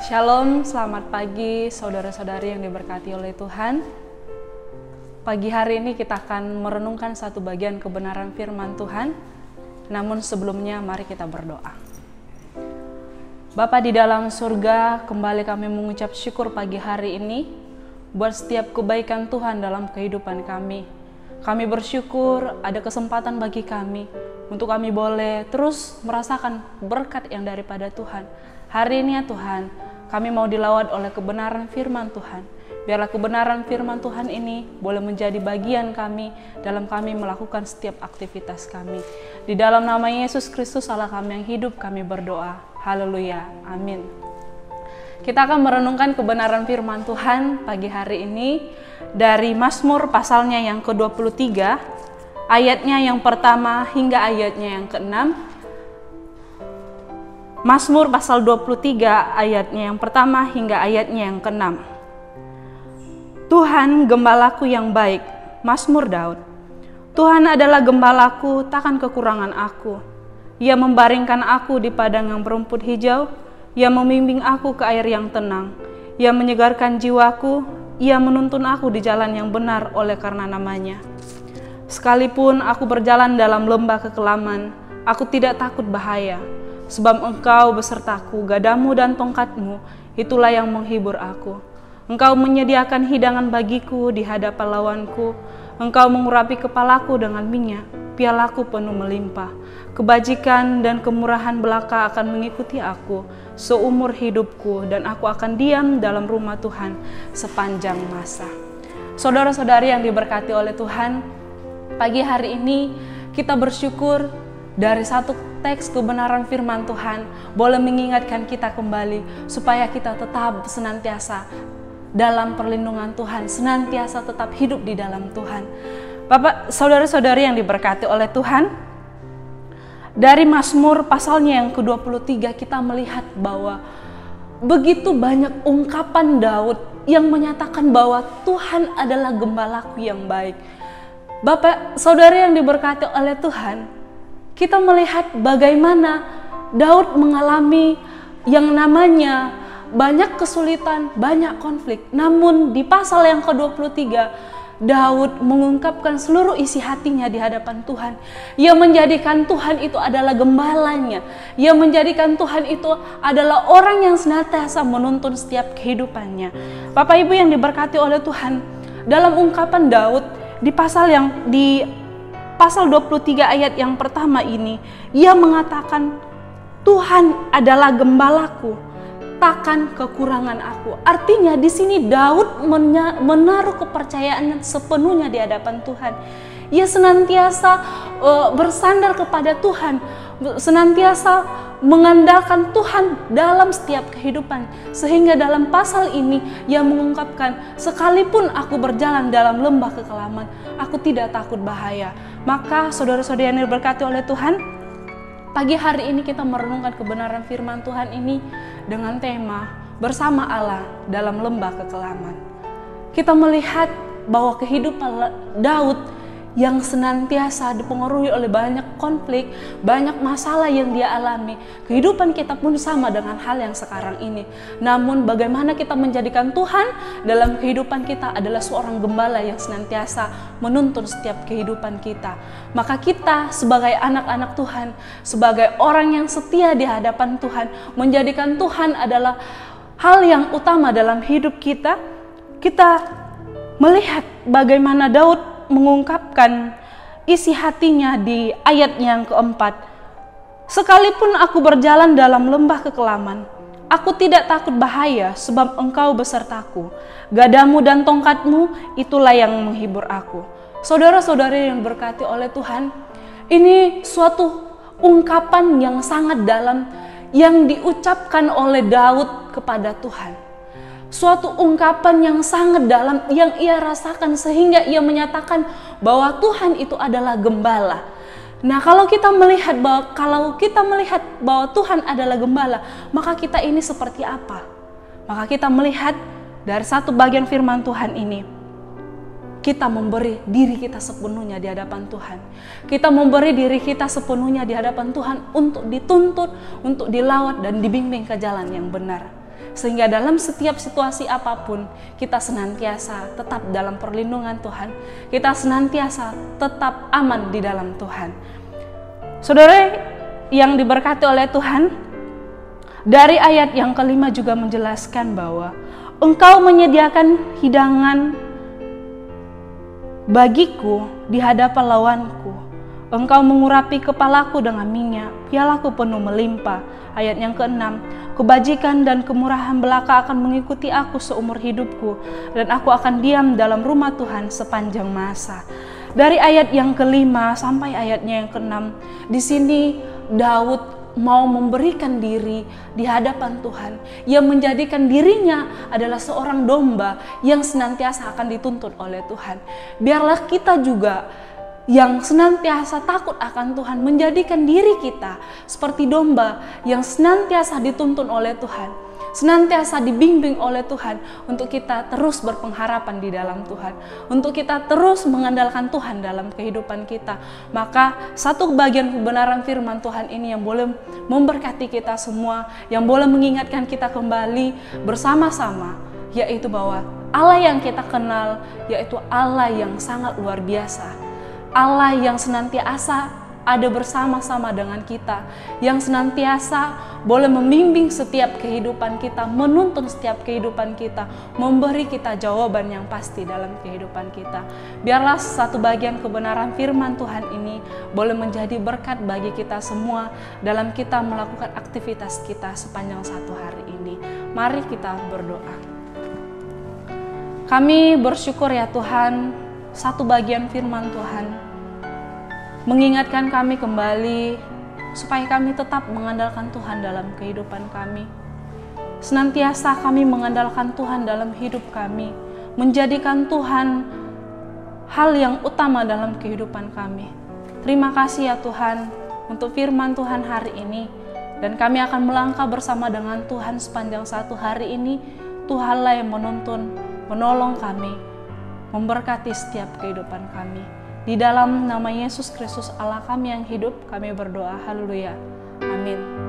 Shalom, selamat pagi saudara-saudari yang diberkati oleh Tuhan. Pagi hari ini kita akan merenungkan satu bagian kebenaran firman Tuhan. Namun sebelumnya mari kita berdoa. Bapa di dalam surga, kembali kami mengucap syukur pagi hari ini buat setiap kebaikan Tuhan dalam kehidupan kami. Kami bersyukur ada kesempatan bagi kami untuk kami boleh terus merasakan berkat yang daripada Tuhan. Hari ini ya Tuhan, kami mau dilawat oleh kebenaran firman Tuhan. Biarlah kebenaran firman Tuhan ini boleh menjadi bagian kami dalam kami melakukan setiap aktivitas kami. Di dalam nama Yesus Kristus Allah kami yang hidup, kami berdoa. Haleluya, amin. Kita akan merenungkan kebenaran firman Tuhan pagi hari ini dari Mazmur pasalnya yang ke-23, ayatnya yang pertama hingga ayatnya yang ke-6. Mazmur pasal 23 ayatnya yang pertama hingga ayatnya yang ke-6. Tuhan gembalaku yang baik, Mazmur Daud. Tuhan adalah gembalaku, takkan kekurangan aku. Ia membaringkan aku di padang yang berumput hijau, Ia membimbing aku ke air yang tenang. Ia menyegarkan jiwaku, Ia menuntun aku di jalan yang benar oleh karena namanya. Sekalipun aku berjalan dalam lembah kekelaman, aku tidak takut bahaya. Sebab Engkau besertaku, gadamu dan tongkatmu, itulah yang menghibur aku. Engkau menyediakan hidangan bagiku di hadapan lawanku. Engkau mengurapi kepalaku dengan minyak, pialaku penuh melimpah. Kebajikan dan kemurahan belaka akan mengikuti aku seumur hidupku, dan aku akan diam dalam rumah Tuhan sepanjang masa. Saudara-saudari yang diberkati oleh Tuhan, pagi hari ini kita bersyukur dari satu teks kebenaran firman Tuhan boleh mengingatkan kita kembali supaya kita tetap senantiasa dalam perlindungan Tuhan, senantiasa tetap hidup di dalam Tuhan. Bapak, saudara-saudari yang diberkati oleh Tuhan, dari Mazmur pasalnya yang ke-23 kita melihat bahwa begitu banyak ungkapan Daud yang menyatakan bahwa Tuhan adalah gembalaku yang baik. Bapak, saudara yang diberkati oleh Tuhan, kita melihat bagaimana Daud mengalami yang namanya banyak kesulitan, banyak konflik. Namun di pasal yang ke-23, Daud mengungkapkan seluruh isi hatinya di hadapan Tuhan. Ia menjadikan Tuhan itu adalah gembalanya. Ia menjadikan Tuhan itu adalah orang yang senantiasa menuntun setiap kehidupannya. Bapak Ibu yang diberkati oleh Tuhan, dalam ungkapan Daud di pasal 23 ayat yang pertama ini, ia mengatakan, Tuhan adalah gembalaku, takkan kekurangan aku. Artinya di sini Daud menaruh kepercayaan sepenuhnya di hadapan Tuhan. Ia senantiasa bersandar kepada Tuhan, senantiasa mengandalkan Tuhan dalam setiap kehidupan. Sehingga dalam pasal ini ia mengungkapkan, sekalipun aku berjalan dalam lembah kekelaman, aku tidak takut bahaya. Maka saudara-saudari yang diberkati oleh Tuhan, pagi hari ini kita merenungkan kebenaran firman Tuhan ini dengan tema bersama Allah dalam lembah kekelaman. Kita melihat bahwa kehidupan Daud yang senantiasa dipengaruhi oleh banyak konflik, banyak masalah yang dia alami. Kehidupan kita pun sama dengan hal yang sekarang ini. Namun bagaimana kita menjadikan Tuhan dalam kehidupan kita adalah seorang gembala yang senantiasa menuntun setiap kehidupan kita. Maka kita sebagai anak-anak Tuhan, sebagai orang yang setia di hadapan Tuhan, menjadikan Tuhan adalah hal yang utama dalam hidup kita. Kita melihat bagaimana Daud mengungkapkan isi hatinya di ayat yang keempat. Sekalipun aku berjalan dalam lembah kekelaman, aku tidak takut bahaya sebab Engkau besertaku. Gadamu dan tongkatmu, itulah yang menghibur aku. Saudara-saudari yang berkati oleh Tuhan, ini suatu ungkapan yang sangat dalam yang diucapkan oleh Daud kepada Tuhan. Suatu ungkapan yang sangat dalam yang ia rasakan sehingga ia menyatakan bahwa Tuhan itu adalah gembala. Nah, kalau kita melihat bahwa Tuhan adalah gembala, maka kita ini seperti apa? Maka kita melihat dari satu bagian firman Tuhan ini, kita memberi diri kita sepenuhnya di hadapan Tuhan. Kita memberi diri kita sepenuhnya di hadapan Tuhan untuk dituntut, untuk dilawat dan dibimbing ke jalan yang benar. Sehingga dalam setiap situasi apapun, kita senantiasa tetap dalam perlindungan Tuhan. Kita senantiasa tetap aman di dalam Tuhan. Saudara yang diberkati oleh Tuhan, dari ayat yang kelima juga menjelaskan bahwa Engkau menyediakan hidangan bagiku di hadapan lawanku. Engkau mengurapi kepalaku dengan minyak, pialaku penuh melimpah. Ayat yang keenam, kebajikan dan kemurahan belaka akan mengikuti aku seumur hidupku, dan aku akan diam dalam rumah Tuhan sepanjang masa. Dari ayat yang kelima sampai ayatnya yang keenam, di sini Daud mau memberikan diri di hadapan Tuhan, yang menjadikan dirinya adalah seorang domba yang senantiasa akan dituntun oleh Tuhan. Biarlah kita juga yang senantiasa takut akan Tuhan, menjadikan diri kita seperti domba yang senantiasa dituntun oleh Tuhan, senantiasa dibimbing oleh Tuhan, untuk kita terus berpengharapan di dalam Tuhan, untuk kita terus mengandalkan Tuhan dalam kehidupan kita. Maka satu bagian kebenaran firman Tuhan ini yang boleh memberkati kita semua, yang boleh mengingatkan kita kembali bersama-sama, yaitu bahwa Allah yang kita kenal yaitu Allah yang sangat luar biasa, Allah yang senantiasa ada bersama-sama dengan kita, yang senantiasa boleh membimbing setiap kehidupan kita, menuntun setiap kehidupan kita, memberi kita jawaban yang pasti dalam kehidupan kita. Biarlah satu bagian kebenaran firman Tuhan ini boleh menjadi berkat bagi kita semua dalam kita melakukan aktivitas kita sepanjang satu hari ini. Mari kita berdoa. Kami bersyukur ya Tuhan, satu bagian firman Tuhan mengingatkan kami kembali supaya kami tetap mengandalkan Tuhan dalam kehidupan kami. Senantiasa kami mengandalkan Tuhan dalam hidup kami, menjadikan Tuhan hal yang utama dalam kehidupan kami. Terima kasih ya Tuhan untuk firman Tuhan hari ini, dan kami akan melangkah bersama dengan Tuhan sepanjang satu hari ini. Tuhanlah yang menuntun, menolong kami, memberkati setiap kehidupan kami. Di dalam nama Yesus Kristus Allah kami yang hidup, kami berdoa. Haleluya. Amin.